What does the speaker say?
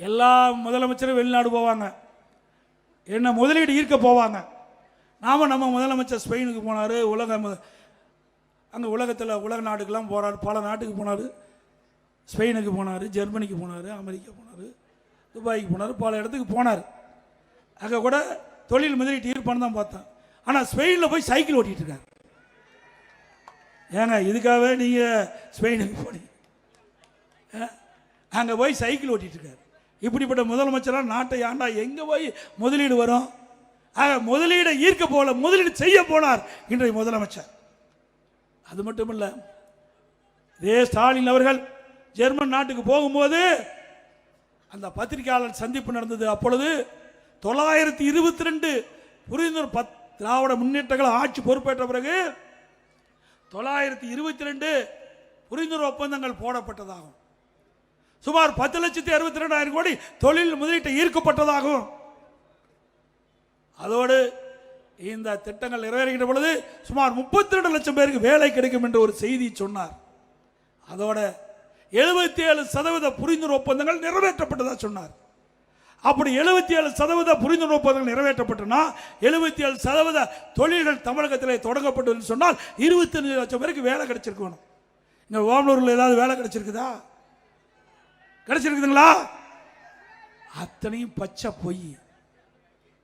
எல்லா முதலமைச்சரும் வெளிநாடு போவாங்க, என்ன முதலீடு ஈர்க்க போவாங்க. நம்ம முதலமைச்சர் ஸ்பெயினுக்கு போனார், அங்கே உலக நாட்டுக்கெல்லாம் போகிறார், பல நாட்டுக்கு போனார். ஸ்பெயினுக்கு போனார், ஜெர்மனிக்கு போனார், அமெரிக்கா போனார், துபாய்க்கு போனார், பல இடத்துக்கு போனார். அங்கே கூட தொழில் முதலீட்டு ஈர்ப்பான்னு தான் பார்த்தேன். ஆனால் ஸ்பெயினில் போய் சைக்கிள் ஓட்டிகிட்டு இருக்காரு. ஏங்க இதுக்காகவே நீங்கள் ஸ்பெயினுக்கு போனீங்க? அங்கே போய் சைக்கிள் ஓட்டிகிட்டு இருக்காரு. இப்படிப்பட்ட முதலமைச்சராக நாட்டை ஆண்டா எங்கே போய் முதலீடு வரும்? ஆக முதலீடை ஈர்க்க போல முதலீடு செய்ய போனார் இன்றைய முதலமைச்சர். அது மட்டும் இல்லை, இதே ஸ்டாலின் அவர்கள் ஜெர்மன் நாட்டுக்கு போகும்போது அந்த பத்திரிகையாளர் சந்திப்பு நடந்தது. அப்பொழுது 922 புரிந்துணர்வு திராவிட முன்னேற்றங்கள் ஆட்சி பொறுப்பேற்ற பிறகு 922 புரிந்துணர்வு ஒப்பந்தங்கள் போடப்பட்டதாகும். சுமார் 10,62,000 கோடி தொழில் முதலீட்டை ஈர்க்கப்பட்டதாகும். அதோடு இந்த திட்டங்கள் நிறைவேறுகின்ற பொழுது சுமார் 32 லட்சம் பேருக்கு வேலை கிடைக்கும் என்று ஒரு செய்தி சொன்னார். அதோட 77% புரிந்துணர்வு ஒப்பந்தங்கள் நிறைவேற்றப்பட்டதா சொன்னார். அப்படி 77% புரிந்துணர்வு ஒப்பந்தங்கள் நிறைவேற்றப்பட்டனா 77% தொழில்கள் தமிழகத்தில் தொடங்கப்பட்டது சொன்னால் 25 லட்சம் பேருக்கு வேலை கிடைச்சிருக்கணும். இங்க ஓமலூரில் ஏதாவது வேலை கிடைச்சிருக்குதா? கிடைச்சிருக்குதுங்களா? அத்தனையும் பச்சை பொய்.